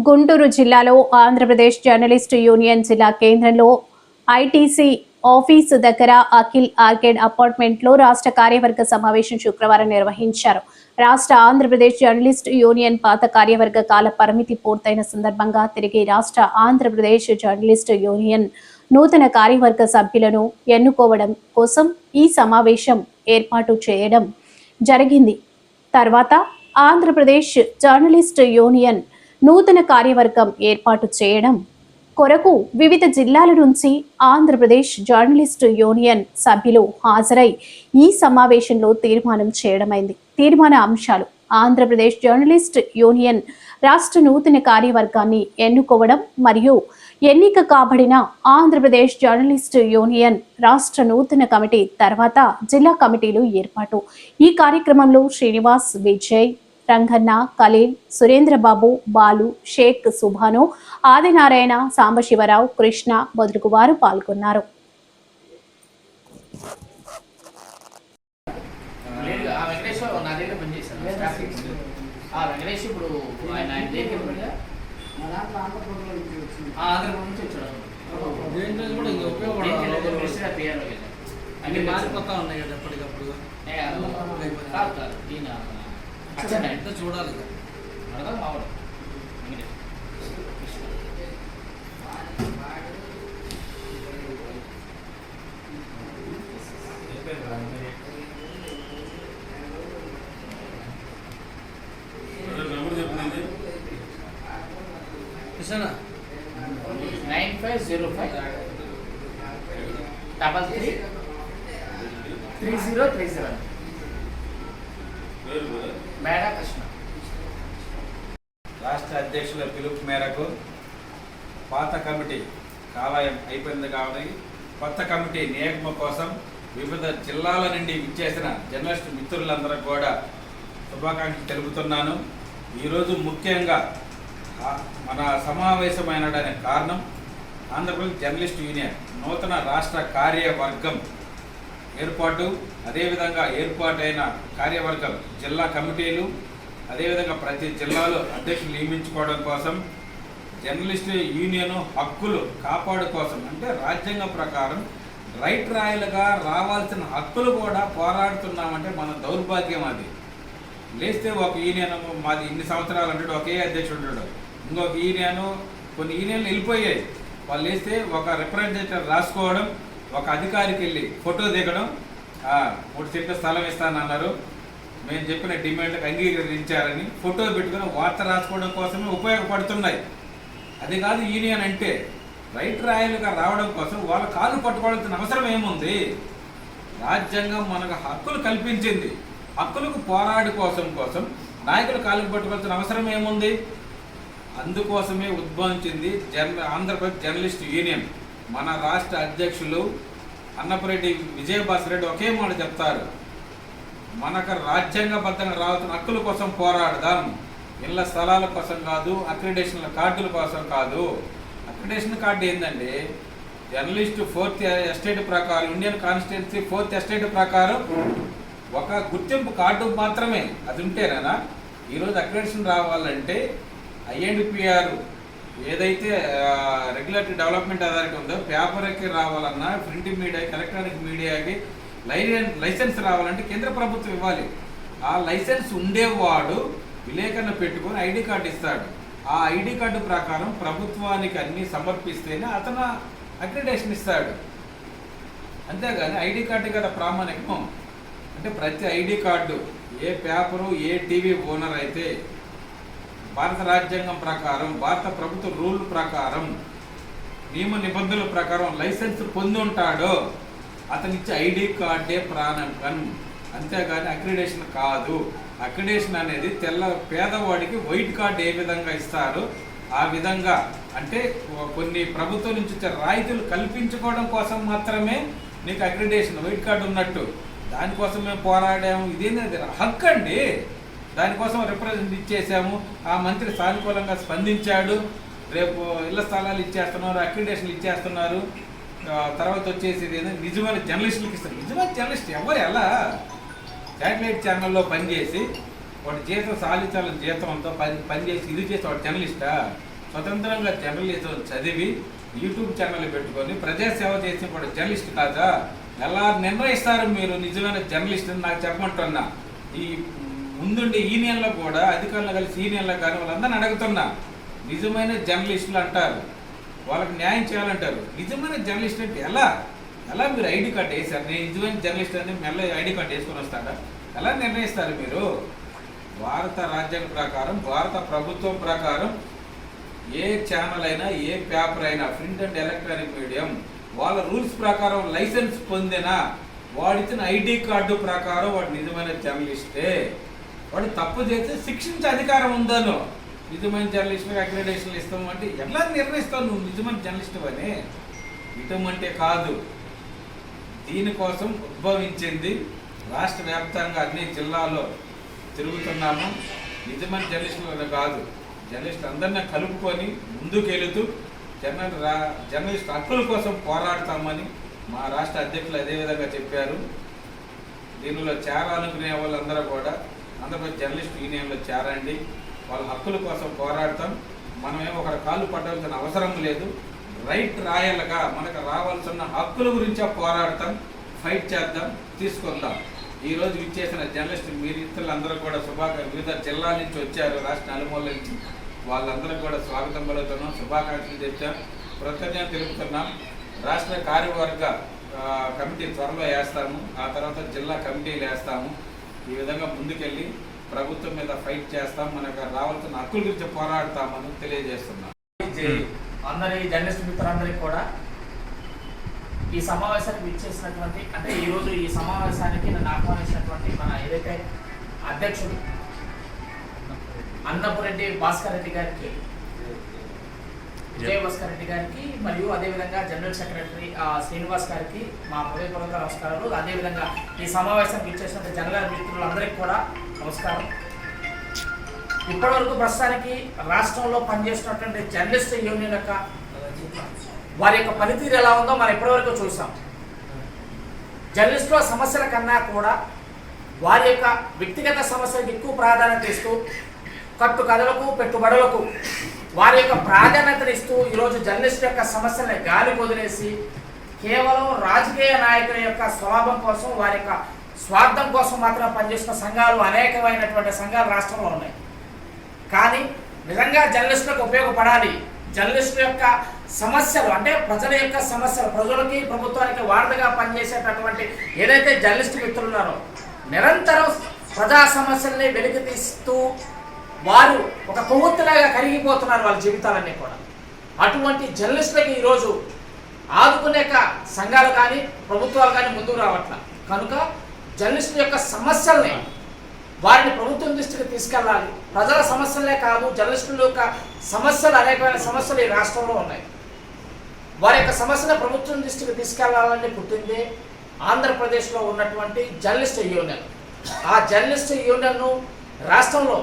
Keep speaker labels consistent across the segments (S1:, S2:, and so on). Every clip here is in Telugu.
S1: గుంటూరు జిల్లాలో ఆంధ్రప్రదేశ్ జర్నలిస్టు యూనియన్ జిల్లా కేంద్రంలో ఐటీసీ ఆఫీసు దగ్గర అఖిల్ ఆర్కేడ్ అపార్ట్మెంట్లో రాష్ట్ర కార్యవర్గ సమావేశం శుక్రవారం నిర్వహించారు. రాష్ట్ర ఆంధ్రప్రదేశ్ జర్నలిస్టు యూనియన్ పాత కార్యవర్గ కాల పరిమితి పూర్తయిన సందర్భంగా తిరిగి రాష్ట్ర ఆంధ్రప్రదేశ్ జర్నలిస్టు యూనియన్ నూతన కార్యవర్గ సభ్యులను ఎన్నుకోవడం కోసం ఈ సమావేశం ఏర్పాటు చేయడం జరిగింది. తర్వాత ఆంధ్రప్రదేశ్ జర్నలిస్టు యూనియన్ నూతన కార్యవర్గం ఏర్పాటు చేయడం కొరకు వివిధ జిల్లాల నుంచి ఆంధ్రప్రదేశ్ జర్నలిస్టు యూనియన్ సభ్యులు హాజరై ఈ సమావేశంలో తీర్మానం చేయడమైంది. తీర్మాన అంశాలు: ఆంధ్రప్రదేశ్ జర్నలిస్ట్ యూనియన్ రాష్ట్ర నూతన కార్యవర్గాన్ని ఎన్నుకోవడం మరియు ఎన్నిక కాబడిన ఆంధ్రప్రదేశ్ జర్నలిస్ట్ యూనియన్ రాష్ట్ర నూతన కమిటీ తర్వాత జిల్లా కమిటీలు ఏర్పాటు. ఈ కార్యక్రమంలో శ్రీనివాస్, విజయ్, రంగన్న, ఖలీల్, సురేంద్రబాబు, బాలు, షేక్ సుభాను, ఆదినారాయణ, సాంబశివరావు, కృష్ణ మొదలగు వారు పాల్గొన్నారు.
S2: చూడాలి. కృష్ణ
S3: 9505333030 మేడా కృష్ణ.
S4: రాష్ట్ర అధ్యక్షుల పిలుపు మేరకు పాత కమిటీ కాలాయం అయిపోయింది కాబట్టి కొత్త కమిటీ నియామకం కోసం వివిధ జిల్లాల నుండి విచ్చేసిన జర్నలిస్టు మిత్రులందరూ కూడా శుభాకాంక్షలు తెలుపుతున్నాను. ఈరోజు ముఖ్యంగా మన సమావేశమైనడానికి కారణం ఆంధ్రప్రదేశ్ జర్నలిస్ట్ యూనియన్ నూతన రాష్ట్ర కార్యవర్గం ఏర్పాటు, అదేవిధంగా ఏర్పాటైన కార్యవర్గం జిల్లా కమిటీలు, అదేవిధంగా ప్రతి జిల్లాలో అధ్యక్షులు నియమించుకోవడం కోసం జర్నలిస్టు యూనియన్ హక్కులు కాపాడు కోసం, అంటే రాజ్యాంగం ప్రకారం రైట్ రాయలుగా రావాల్సిన హక్కులు కూడా పోరాడుతున్నామంటే మన దౌర్భాగ్యం అది. లేస్తే ఒక యూనియన్ మాది ఇన్ని సంవత్సరాలు అంటాడు, ఒకే అధ్యక్షుడు ఉంటాడు. ఇంకొక యూనియన్, కొన్ని యూనియన్లు వెళ్ళిపోయాయి. వాళ్ళు లేస్తే ఒక రిప్రజెంటేటివ్ రాసుకోవడం, ఒక అధికారికి వెళ్ళి ఫోటో దిగడం, 3 సెంట్ల స్థలం ఇస్తానన్నారు, మేము చెప్పిన డిమాండ్కి అంగీకరించారని ఫోటో పెట్టుకుని వార్త రాసుకోవడం కోసమే ఉపయోగపడుతున్నాయి. అది కాదు యూనియన్ అంటే. రైట్ రాయలుగా రావడం కోసం వాళ్ళ కాళ్ళు పట్టుకోవాల్సిన అవసరం ఏముంది? రాజ్యాంగం మనకు హక్కులు కల్పించింది. హక్కులకు పోరాడు కోసం నాయకులు కాళ్ళకు పట్టుకోవాల్సిన అవసరం ఏముంది? అందుకోసమే ఉద్భవించింది ఆంధ్రప్రదేశ్ జర్నలిస్ట్ యూనియన్. మన రాష్ట్ర అధ్యక్షులు అన్నపరెడ్డి విజయభాస్కర్ ఒకే మాట చెప్తారు, మనకు రాజ్యాంగబద్ధంగా రావాల్సిన హక్కుల కోసం పోరాడదాం, ఇళ్ల స్థలాల కోసం కాదు, అక్రిడేషన్ల కార్డుల కోసం కాదు. అక్రిడేషన్ కార్డు ఏంటండి? జర్నలిస్టు 4th ఎస్టేట్ ప్రకారం, ఇండియన్ కాన్స్టిట్యున్సీ 4th ఎస్టేట్ ప్రకారం ఒక గుర్తింపు కార్డు మాత్రమే అది ఉంటేనా. ఈరోజు అక్రిడేషన్ రావాలంటే INDPR ఏదైతే రెగ్యులేటరీ డెవలప్మెంట్ అథారిటీ ఉందో, పేపర్కి రావాలన్నా, ప్రింట్ మీడియాకి, ఎలక్ట్రానిక్ మీడియాకి లైసెన్స్ రావాలంటే కేంద్ర ప్రభుత్వం ఇవ్వాలి. ఆ లైసెన్స్ ఉండేవాడు విలేకరణ పెట్టుకొని ID కార్డు ఇస్తాడు. ఆ ID కార్డు ప్రకారం ప్రభుత్వానికి అన్నీ సమర్పిస్తేనే అతను అక్రిడేషన్ ఇస్తాడు. అంతేగాని ID కార్డు కదా ప్రామాణికం. అంటే ప్రతి ID కార్డు, ఏ పేపరు, ఏ టీవీ ఓనర్ అయితే భారత రాజ్యాంగం ప్రకారం, భారత ప్రభుత్వ రూల్ ప్రకారం, నియమ నిబంధనల ప్రకారం లైసెన్స్ పొంది ఉంటాడో అతనిచ్చే ID కార్డే ప్రాణాంకం. అంతేగాని అక్రిడేషన్ కాదు. అక్రిడేషన్ అనేది పేదవాడికి వైట్ కార్డు ఏ విధంగా ఇస్తారో ఆ విధంగా, అంటే కొన్ని ప్రభుత్వం నుంచి వచ్చే రాయితీలు కల్పించుకోవడం కోసం మాత్రమే నీకు అక్రిడేషన్, వైట్ కార్డు ఉన్నట్టు. దానికోసం మేము పోరాడాము. ఇదేంటి హక్కు అండి. దానికోసం రిప్రజెంట్ ఇచ్చేసాము. ఆ మంత్రి సానుకూలంగా స్పందించాడు. రేపు ఇళ్ల స్థలాలు ఇచ్చేస్తున్నారు, అక్రిడేషన్లు ఇచ్చేస్తున్నారు. తర్వాత వచ్చేసి నిజమైన జర్నలిస్టులకు ఇస్తారు. నిజమైన జర్నలిస్ట్ ఎవరు? ఎలా శాటిలైట్ ఛానల్లో పనిచేసి వాడు జీతం సాధించాలని జీతంతో పనిచేసి ఇది చేసి వాడు జర్నలిస్టా? స్వతంత్రంగా జర్నలిజం చదివి యూట్యూబ్ ఛానల్ పెట్టుకొని ప్రజాసేవ చేసిన కూడా జర్నలిస్ట్ కాదా? ఎలా నిర్ణయిస్తారు మీరు నిజమైన జర్నలిస్ట్ అని నాకు చెప్పమంటున్నా. ఈ ముందుండే యూనియన్లో కూడా అధికారులు కలిసి యూనియన్లో కానీ వాళ్ళందరినీ అడుగుతున్నా, నిజమైన జర్నలిస్టులు అంటారు, వాళ్ళకి న్యాయం చేయాలంటారు. నిజమైన జర్నలిస్ట్ అంటే ఎలా మీరు ఐడి కార్డు వేసారు? నేను నిజమైన జర్నలిస్ట్ అని మెల్ల ఐడి కార్డు వేసుకొని వస్తాడా? ఎలా నిర్ణయిస్తారు మీరు? భారత రాజ్యాంగం ప్రకారం, భారత ప్రభుత్వం ప్రకారం ఏ ఛానల్ అయినా, ఏ పేపర్ అయినా, ప్రింట్ అండ్ ఎలక్ట్రానిక్ మీడియం వాళ్ళ రూల్స్ ప్రకారం లైసెన్స్ పొందిన వాడిచ్చిన ఐడి కార్డు ప్రకారం వాడు నిజమైన జర్నలిస్టే. వాడు తప్పు చేస్తే శిక్షించే అధికారం ఉందను. నిజమైన జర్నలిస్టులకు అక్రిడేషన్లు ఇస్తాము అంటే ఎలా నిర్ణయిస్తావు నువ్వు నిజమైన జర్నలిస్టు అని? ఇటమంటే కాదు. దీనికోసం ఉద్భవించింది. రాష్ట్ర వ్యాప్తంగా అన్ని జిల్లాల్లో తిరుగుతున్నాము. నిజమైన జర్నలిస్టులు కాదు, జర్నలిస్ట్ అందరినీ కలుపుకొని ముందుకెళుతూ జర్నలిస్ట్ హక్కుల కోసం పోరాడతామని మా రాష్ట్ర అధ్యక్షులు అదేవిధంగా చెప్పారు. దీనిలో చేరాలనుకునే వాళ్ళందరూ కూడా ఆంధ్రప్రదేశ్ జర్నలిస్ట్ యూనియన్లో చేరండి. వాళ్ళ హక్కుల కోసం పోరాడతాం. మనమేమో ఒకరి కాళ్ళు పట్టాల్సిన అవసరం లేదు. రైట్ రాయల్గా మనకు రావాల్సిన హక్కుల గురించే పోరాడతాం, ఫైట్ చేద్దాం, తీసుకుందాం. ఈరోజు విచ్చేసిన జర్నలిస్ట్ మిత్రులందరూ కూడా వివిధ జిల్లాల నుంచి వచ్చారు, రాష్ట్ర నలుమూలల నుంచి. వాళ్ళందరూ కూడా స్వాగతం పలుకుతున్నాం, శుభాకాంక్షలు తెచ్చాం, కృతజ్ఞతలు తెలుపుతున్నాం. రాష్ట్ర కార్యవర్గ కమిటీ త్వరలో వేస్తాము, ఆ తర్వాత జిల్లా కమిటీలు వేస్తాము. ఈ విధంగా ముందుకెళ్ళి ప్రభుత్వం మీద ఫైట్ చేస్తాం, మనకు రావాల్సిన హక్కుల గురించి పోరాడతామని తెలియజేస్తున్నాం.
S3: అందరి జర్నలిస్ట్ మిత్రులందరికీ కూడా ఈ సమావేశానికి విచ్చేసినటువంటి, అంటే ఈరోజు ఈ సమావేశానికి నన్ను ఆహ్వానించినటువంటి మన ఏదైతే అధ్యక్షుడు అన్నపురెడ్డి భాస్కర్ రెడ్డి గారికి, విజయ భాస్కర్ రెడ్డి గారికి, మరియు అదేవిధంగా జనరల్ సెక్రటరీ శ్రీనివాస్ గారికి మా హృదయపూర్వక నమస్కారాలు. అదేవిధంగా ఈ సమావేశానికి విచ్చేసిన జర్నల్ మిత్రులందరికీ కూడా నమస్కారం. ఇప్పటివరకు ప్రస్తుతానికి రాష్ట్రంలో పనిచేస్తున్నటువంటి జర్నలిస్ట్ యూనియన్ యొక్క వారి యొక్క పనితీరు ఎలా ఉందో మనం ఇప్పటివరకు చూసాం. జర్నలిస్టుల సమస్యల కన్నా కూడా వారి యొక్క వ్యక్తిగత సమస్యలకు ఎక్కువ ప్రాధాన్యత ఇస్తూ, కట్టు కథలకు, పెట్టుబడులకు వారి యొక్క ప్రాధాన్యతనిస్తూ ఈరోజు జర్నలిస్టు యొక్క సమస్యలను గాలి వదిలేసి కేవలం రాజకీయ నాయకుల యొక్క స్వలాభం కోసం, వారి యొక్క స్వార్థం కోసం మాత్రం పనిచేస్తున్న సంఘాలు అనేకమైనటువంటి సంఘాలు రాష్ట్రంలో ఉన్నాయి. కానీ నిజంగా జర్నలిస్టులకు ఉపయోగపడాలి, జర్నలిస్టుల యొక్క సమస్యలు అంటే ప్రజల యొక్క సమస్యలు, ప్రజలకి ప్రభుత్వానికి వారధిగా పనిచేసేటటువంటి ఏదైతే జర్నలిస్టు మిత్రులు ఉన్నారో నిరంతరం ప్రజా సమస్యల్ని వెలికి తీస్తూ వారు ఒక కొవ్వొత్తిలాగా కరిగిపోతున్నారు వాళ్ళ జీవితాలన్నీ కూడా. అటువంటి జర్నలిస్టులకి ఈరోజు ఆదుకునే సంఘాలు కానీ ప్రభుత్వాలు కానీ ముందుకు రావట్ల. కనుక జర్నలిస్టుల యొక్క సమస్యల్ని వారిని ప్రభుత్వం దృష్టికి తీసుకెళ్ళాలి. ప్రజల సమస్యలే కాదు, జర్నలిస్టుల యొక్క సమస్యలు, అనేకమైన సమస్యలు ఈ రాష్ట్రంలో ఉన్నాయి. వారి యొక్క సమస్యను ప్రభుత్వం దృష్టికి తీసుకెళ్లాలని పుట్టిందే ఆంధ్రప్రదేశ్లో ఉన్నటువంటి జర్నలిస్ట్ యూనియన్. ఆ జర్నలిస్ట్ యూనియన్ను రాష్ట్రంలో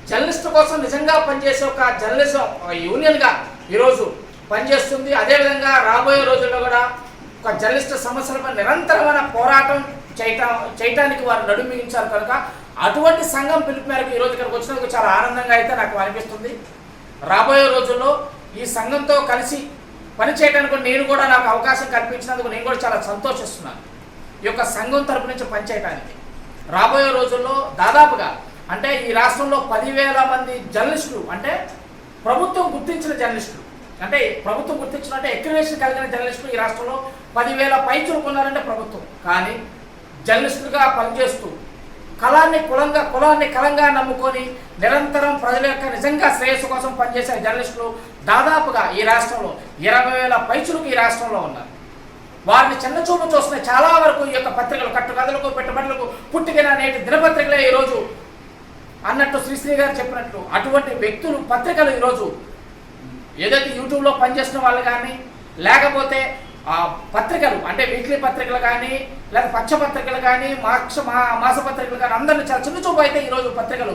S3: జర్నలిస్టు కోసం నిజంగా పనిచేసే ఒక జర్నలిజం యూనియన్గా ఈరోజు పనిచేస్తుంది. అదేవిధంగా రాబోయే రోజుల్లో కూడా ఒక జర్నలిస్టు సమస్యలపై నిరంతరమైన పోరాటం చేయటానికి వారు నడుమించారు. కనుక అటువంటి సంఘం పిలుపు మేరకు ఈరోజు ఇక్కడికి వచ్చినందుకు చాలా ఆనందంగా అయితే నాకు అనిపిస్తుంది. రాబోయే రోజుల్లో ఈ సంఘంతో కలిసి పనిచేయడానికి నేను కూడా నాకు అవకాశం కల్పించినందుకు నేను కూడా చాలా సంతోషిస్తున్నాను. ఈ యొక్క సంఘం తరపు నుంచి పనిచేయడానికి రాబోయే రోజుల్లో దాదాపుగా అంటే ఈ రాష్ట్రంలో 10,000 మంది జర్నలిస్టులు, అంటే ప్రభుత్వం గుర్తించిన జర్నలిస్టులు, అంటే ప్రభుత్వం గుర్తించిన అంటే అక్రిడేషన్ కలిగిన జర్నలిస్టులు ఈ రాష్ట్రంలో 10,000 పైచులు కొన్నారంటే ప్రభుత్వం. కానీ జర్నలిస్టులుగా పనిచేస్తూ కులాన్ని కలంగా నమ్ముకొని నిరంతరం ప్రజల యొక్క నిజంగా శ్రేయస్సు కోసం పనిచేసే జర్నలిస్టులు దాదాపుగా ఈ రాష్ట్రంలో 20,000 పైచులకు ఈ రాష్ట్రంలో ఉన్నారు. వారిని చిన్నచూపు చూస్తున్న చాలా వరకు ఈ యొక్క పత్రికలు, కట్టుకథలకు, పెట్టుబడులకు పుట్టిన నేటి దినపత్రికలే ఈరోజు అన్నట్టు శ్రీశ్రీ గారు చెప్పినట్లు అటువంటి వ్యక్తులు, పత్రికలు ఈరోజు ఏదైతే యూట్యూబ్లో పనిచేస్తున్న వాళ్ళు కానీ, లేకపోతే పత్రికలు అంటే వీక్లీ పత్రికలు కానీ, లేదా పక్ష పత్రికలు కానీ, మాస పత్రికలు కానీ అందరినీ చాలా చిన్నచూపు అయితే ఈరోజు పత్రికలు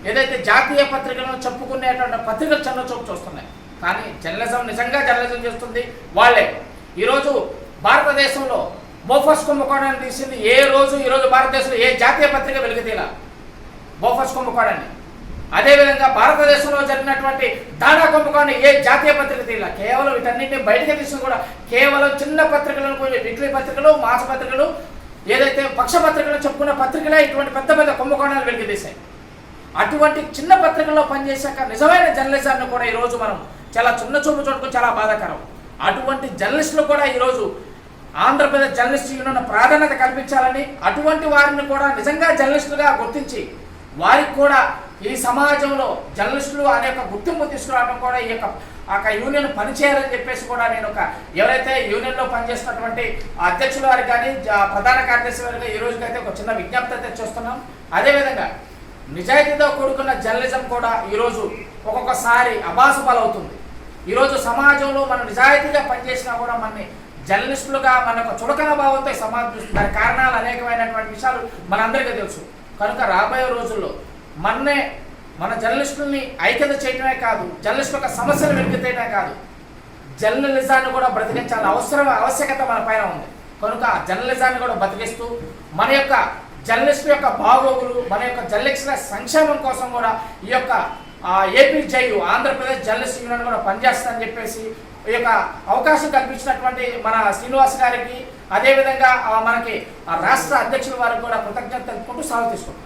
S3: ఏదైతే జాతీయ పత్రికలను చెప్పుకునేటువంటి పత్రికలు చిన్నచూపు చూస్తున్నాయి. కానీ జర్నలిజం నిజంగా జర్నలిజం చేస్తుంది వాళ్ళే. ఈరోజు భారతదేశంలో బోఫర్స్ కుంభకోణాన్ని తీసింది ఏ రోజు ఈరోజు భారతదేశంలో ఏ జాతీయ పత్రిక వెలుగుతీలా బోఫర్స్ కుంభకోణాన్ని. అదేవిధంగా భారతదేశంలో జరిగినటువంటి దాణా కుంభకోణం ఏ జాతీయ పత్రిక తీయాల, కేవలం వీటన్నింటినీ బయటకు తీసుకుని కూడా కేవలం చిన్న పత్రికలను, వీక్లీ పత్రికలు, మాస పత్రికలు, ఏదైతే పక్ష పత్రికలు చెప్పుకున్న పత్రికలే ఇటువంటి పెద్ద పెద్ద కుంభకోణాలు వెలికితీశాయి. అటువంటి చిన్న పత్రికల్లో పనిచేశాక నిజమైన జర్నలిజాన్ని కూడా ఈరోజు మనం చాలా చిన్న చూపు చూడడం చాలా బాధాకరం. అటువంటి జర్నలిస్టులు కూడా ఈరోజు ఆంధ్రప్రదేశ్ జర్నలిస్ట్ యూనియన్ ప్రాధాన్యత కల్పించాలని, అటువంటి వారిని కూడా నిజంగా జర్నలిస్టులుగా గుర్తించి వారికి కూడా ఈ సమాజంలో జర్నలిస్టులు అనే ఒక గుర్తింపు తీసుకురావడం కూడా ఈ యొక్క యూనియన్ పనిచేయాలని చెప్పేసి కూడా నేను ఎవరైతే యూనియన్లో పనిచేస్తున్నటువంటి అధ్యక్షుల వారికి కానీ ప్రధాన కార్యదర్శి వారికి ఈ రోజుకైతే ఒక చిన్న విజ్ఞప్తి అయితే చూస్తున్నాం. అదేవిధంగా నిజాయితీతో కూడుకున్న జర్నలిజం కూడా ఈరోజు ఒక్కొక్కసారి అబాసుపాలవుతుంది. ఈరోజు సమాజంలో మనం నిజాయితీగా పనిచేసినా కూడా మనని జర్నలిస్టులుగా మనకు చులకన భావంతో సమాజం చూస్తుంది. దాని కారణాలు అనేకమైనటువంటి విషయాలు మనందరికీ తెలుసు. కనుక రాబోయే రోజుల్లో మన జర్నలిస్టుల్ని ఐక్యత చేయడమే కాదు, జర్నలిస్టుల యొక్క సమస్యలు వెలికితేయడమే కాదు, జర్నలిజాన్ని కూడా బ్రతికించాలని ఆవశ్యకత మన పైన ఉంది. కనుక జర్నలిజాన్ని కూడా బతికిస్తూ మన యొక్క జర్నలిస్టుల యొక్క బాగోగులు, మన యొక్క జర్నలిస్టుల సంక్షేమం కోసం కూడా ఈ యొక్క AP jail Andhra Pradesh journalist union కూడా పనిచేస్తుందని చెప్పేసి ఈ యొక్క అవకాశం కల్పించినటువంటి మన శ్రీనివాస్ గారికి, అదేవిధంగా మనకి రాష్ట్ర అధ్యక్షుల వారికి కూడా కృతజ్ఞత తెలుపుకుంటూ సెలవు తీసుకుంటాం.